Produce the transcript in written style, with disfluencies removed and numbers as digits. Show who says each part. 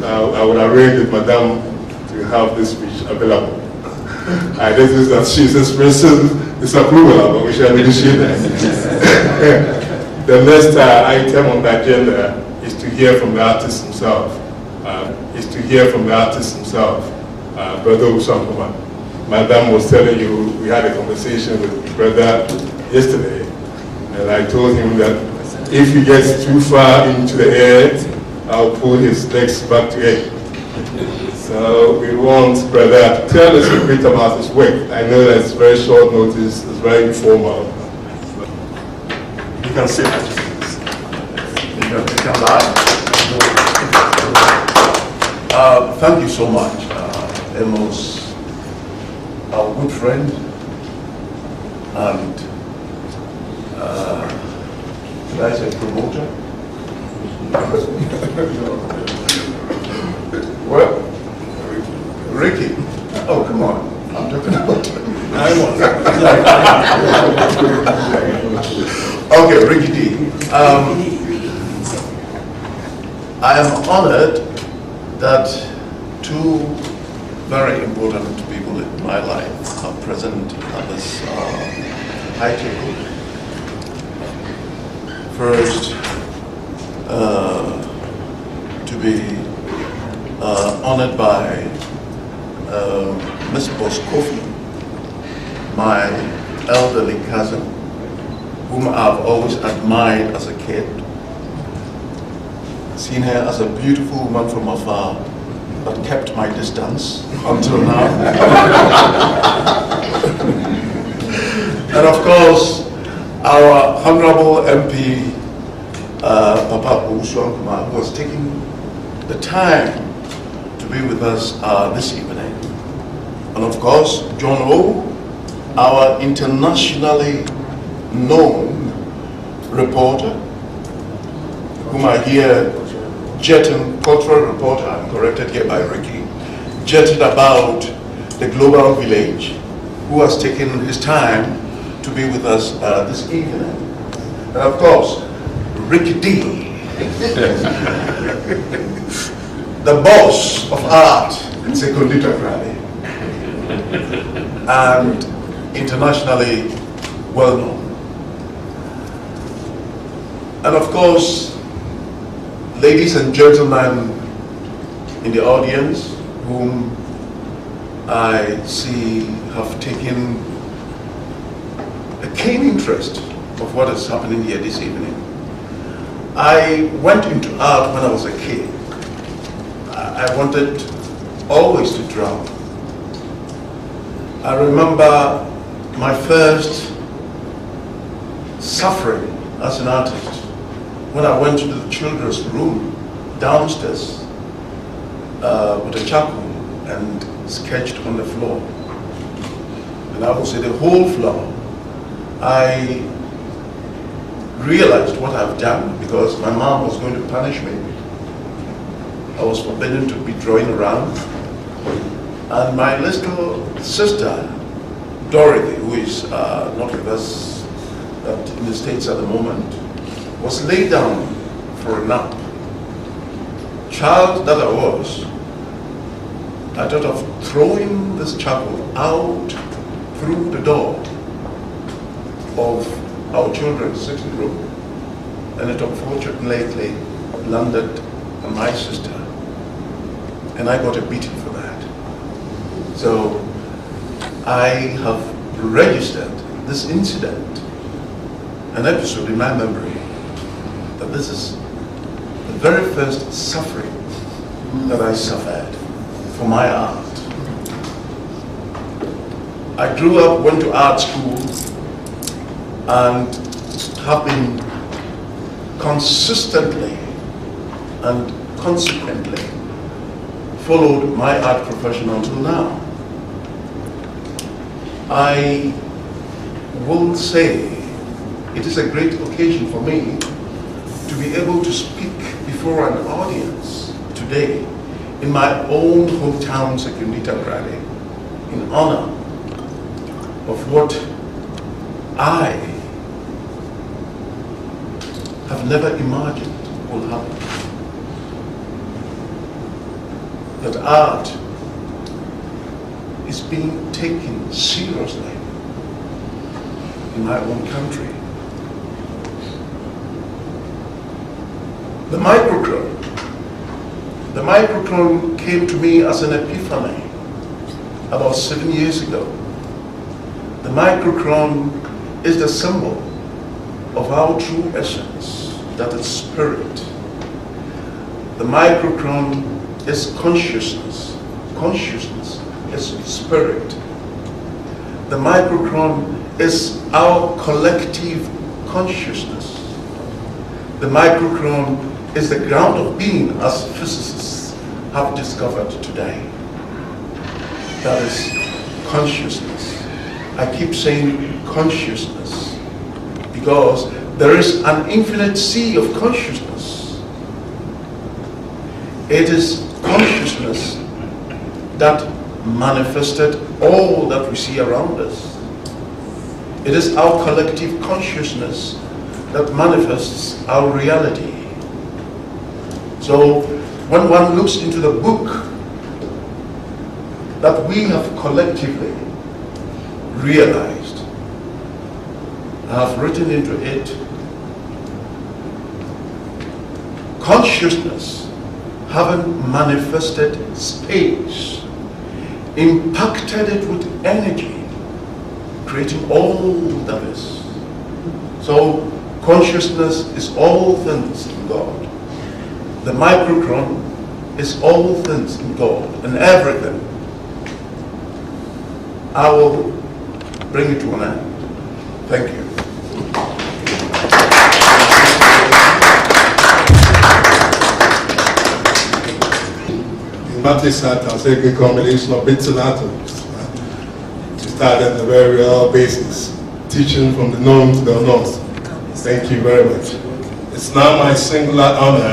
Speaker 1: I would arrange with Madame to have this speech available. I noticed that she's expressing disapproval, but we shall negotiate that. The next item on the agenda is to hear from the artist himself. Brother Owusu-Ankomah. Madame was telling you we had a conversation with brother yesterday, and I told him that if he gets too far into the air, I'll pull his legs back to it. So we want brother to tell us a bit about his work. I know that it's very short notice, it's very informal. You can sit.
Speaker 2: Thank you so much, Amos, our good friend, and should I say promoter? Well, Ricky. Oh, come on. I'm talking about Okay, Ricky D. I am honored that two very important people in my life are present at this high table. First, to be honored by Miss Boskofi, my elderly cousin, whom I've always admired as a kid. Seen her as a beautiful woman from afar, but kept my distance until now. And of course, our Honorable MP, Papa Owusu-Ankomah, who has taken the time to be with us this evening. And of course, John O, our internationally known reporter, whom I hear jetting, cultural reporter, I'm corrected here by Ricky, jetted about the global village, who has taken his time to be with us this evening. And of course, Ricky D, the boss of art in Sekondi-Takoradi, and internationally well known. And of course, ladies and gentlemen in the audience, whom I see have taken a keen interest of what is happening here this evening. I went into art when I was a kid. I wanted always to draw. I remember my first suffering as an artist when I went to the children's room downstairs with a charcoal and sketched on the floor. And I would say the whole floor. I realized what I've done because my mom was going to punish me. I was forbidden to be drawing around. And my little sister, Dorothy, who is not with us in the States at the moment, was laid down for a nap. Child that I was, I thought of throwing this charcoal out through the door of our children's sitting room, and it unfortunately landed on my sister, and I got a beating for that. So I have registered this incident, an episode in my memory, that this is the very first suffering that I suffered for my art. I grew up, went to art school, and have been consistently and consequently followed my art profession until now. I will say it is a great occasion for me to be able to speak before an audience today in my own hometown, Sekondi-Takoradi, in honor of what I have never imagined will happen. that art is being taken seriously in my own country. The microcron came to me as an epiphany about 7 years ago. The microcron is the symbol of our true essence, that is spirit. The microcron is consciousness. Consciousness is spirit. The microcron is our collective consciousness. The microcron is the ground of being, as physicists have discovered today. That is consciousness. I keep saying consciousness because there is an infinite sea of consciousness. It is consciousness that manifested all that we see around us. It is our collective consciousness that manifests our reality. So when one looks into the book that we have collectively realized, I have written into it, consciousness having manifested space, impacted it with energy, creating all that is. So consciousness is all things in God. The microcron is all things in God and everything. I will bring it to an end. Thank you.
Speaker 1: In Mathesat, I'll say a good combination of bits and atoms. To start at the very real basics, teaching from the known to the unknown. Thank you very much. It's now my singular honor